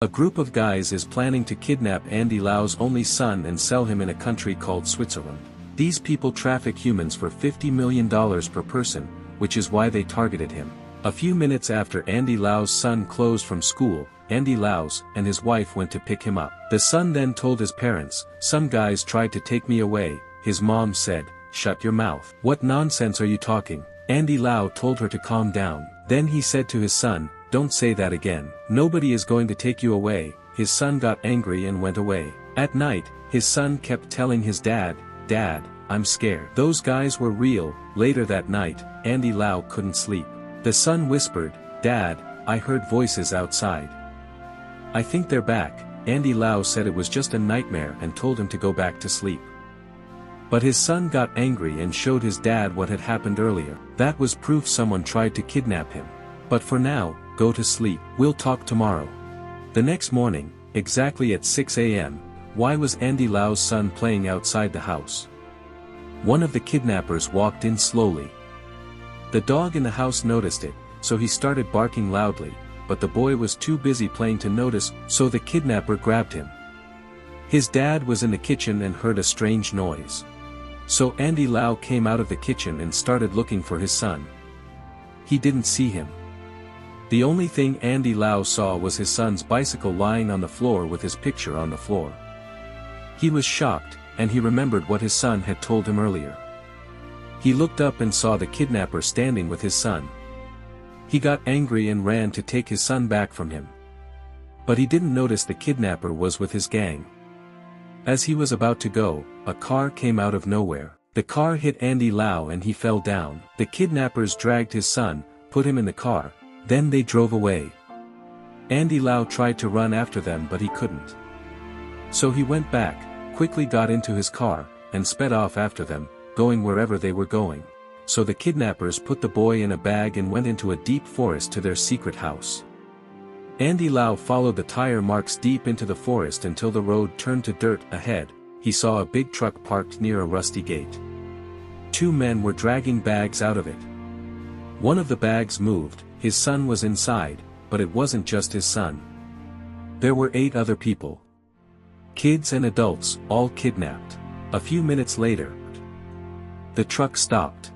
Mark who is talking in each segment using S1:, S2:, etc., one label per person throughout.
S1: A group of guys is planning to kidnap Andy Lau's only son and sell him in a country called Switzerland. These people traffic humans for $50 million per person, which is why they targeted him. A few minutes after Andy Lau's son closed from school, Andy Lau's and his wife went to pick him up. The son then told his parents, "Some guys tried to take me away." His mom said, "Shut your mouth. What nonsense are you talking?" Andy Lau told her to calm down. Then he said to his son, "Don't say that again. Nobody is going to take you away." His son got angry and went away. At night, his son kept telling his dad, "Dad, I'm scared. Those guys were real." Later that night, Andy Lau couldn't sleep. The son whispered, "Dad, I heard voices outside. I think they're back." Andy Lau said it was just a nightmare and told him to go back to sleep. But his son got angry and showed his dad what had happened earlier. That was proof someone tried to kidnap him. But for now, go to sleep. We'll talk tomorrow. The next morning, exactly at 6 a.m., why was Andy Lau's son playing outside the house? One of the kidnappers walked in slowly. The dog in the house noticed it, so he started barking loudly, but the boy was too busy playing to notice, so the kidnapper grabbed him. His dad was in the kitchen and heard a strange noise. So Andy Lau came out of the kitchen and started looking for his son. He didn't see him. The only thing Andy Lau saw was his son's bicycle lying on the floor with his picture on the floor. He was shocked, and he remembered what his son had told him earlier. He looked up and saw the kidnapper standing with his son. He got angry and ran to take his son back from him. But he didn't notice the kidnapper was with his gang. As he was about to go, a car came out of nowhere. The car hit Andy Lau and he fell down. The kidnappers dragged his son, put him in the car, then they drove away. Andy Lau tried to run after them but he couldn't. So he went back, quickly got into his car, and sped off after them, going wherever they were going. So the kidnappers put the boy in a bag and went into a deep forest to their secret house. Andy Lau followed the tire marks deep into the forest until the road turned to dirt. Ahead, he saw a big truck parked near a rusty gate. Two men were dragging bags out of it. One of the bags moved. His son was inside, but it wasn't just his son. There were 8 other people. Kids and adults, all kidnapped. A few minutes later, the truck stopped.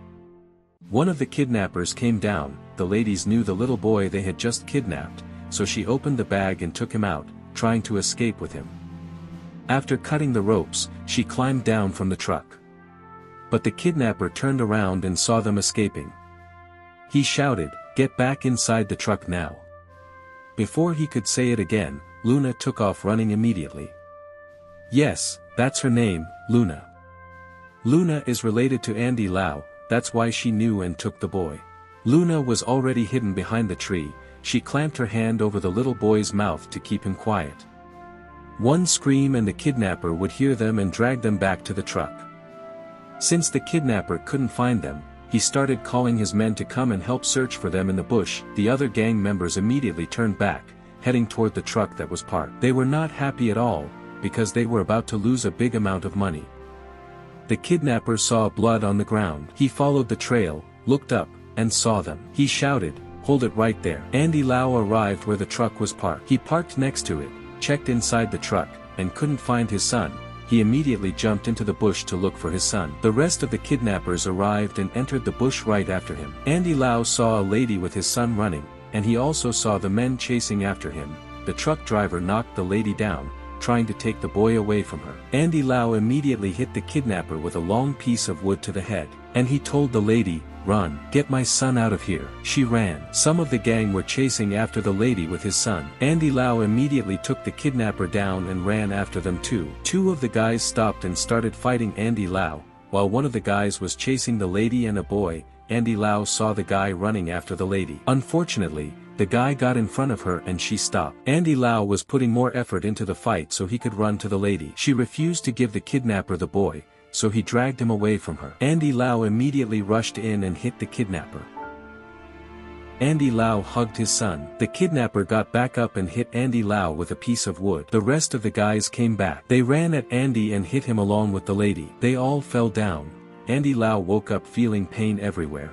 S1: One of the kidnappers came down. The ladies knew the little boy they had just kidnapped, so she opened the bag and took him out, trying to escape with him. After cutting the ropes, she climbed down from the truck. But the kidnapper turned around and saw them escaping. He shouted, "Get back inside the truck now." Before he could say it again, Luna took off running immediately. Yes, that's her name, Luna. Luna is related to Andy Lau, that's why she knew and took the boy. Luna was already hidden behind the tree. She clamped her hand over the little boy's mouth to keep him quiet. One scream and the kidnapper would hear them and drag them back to the truck. Since the kidnapper couldn't find them, he started calling his men to come and help search for them in the bush. The other gang members immediately turned back, heading toward the truck that was parked. They were not happy at all, because they were about to lose a big amount of money. The kidnapper saw blood on the ground. He followed the trail, looked up, and saw them. He shouted, "Hold it right there." Andy Lau arrived where the truck was parked. He parked next to it, checked inside the truck, and couldn't find his son. He immediately jumped into the bush to look for his son. The rest of the kidnappers arrived and entered the bush right after him. Andy Lau saw a lady with his son running, and he also saw the men chasing after him. The truck driver knocked the lady down, trying to take the boy away from her. Andy Lau immediately hit the kidnapper with a long piece of wood to the head, and he told the lady, "Run, get my son out of here." She ran. Some of the gang were chasing after the lady with his son. Andy Lau immediately took the kidnapper down and ran after them too. 2 of the guys stopped and started fighting Andy Lau, while one of the guys was chasing the lady and a boy. Andy Lau saw the guy running after the lady. Unfortunately, the guy got in front of her and she stopped. Andy Lau was putting more effort into the fight so he could run to the lady. She refused to give the kidnapper the boy, so he dragged him away from her. Andy Lau immediately rushed in and hit the kidnapper. Andy Lau hugged his son. The kidnapper got back up and hit Andy Lau with a piece of wood. The rest of the guys came back. They ran at Andy and hit him along with the lady. They all fell down. Andy Lau woke up feeling pain everywhere.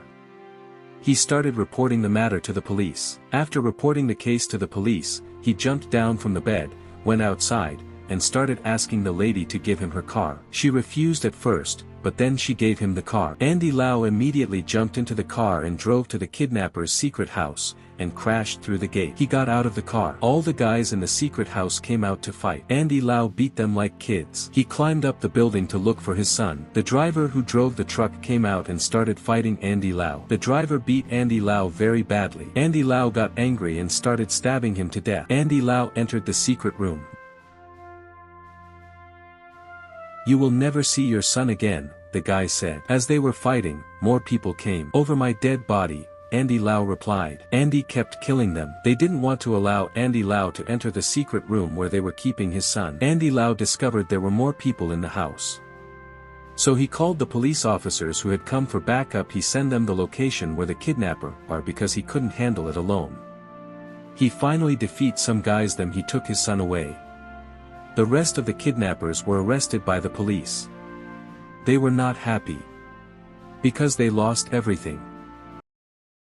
S1: He started reporting the matter to the police. After reporting the case to the police, he jumped down from the bed, went outside, and started asking the lady to give him her car. She refused at first, but then she gave him the car. Andy Lau immediately jumped into the car and drove to the kidnapper's secret house, and crashed through the gate. He got out of the car. All the guys in the secret house came out to fight. Andy Lau beat them like kids. He climbed up the building to look for his son. The driver who drove the truck came out and started fighting Andy Lau. The driver beat Andy Lau very badly. Andy Lau got angry and started stabbing him to death. Andy Lau entered the secret room. "You will never see your son again," the guy said. As they were fighting, more people came. "Over my dead body," Andy Lau replied. Andy kept killing them. They didn't want to allow Andy Lau to enter the secret room where they were keeping his son. Andy Lau discovered there were more people in the house. So he called the police officers who had come for backup. He sent them the location where the kidnapper are because he couldn't handle it alone. He finally defeats some guys. Then he took his son away. The rest of the kidnappers were arrested by the police. They were not happy because they lost everything.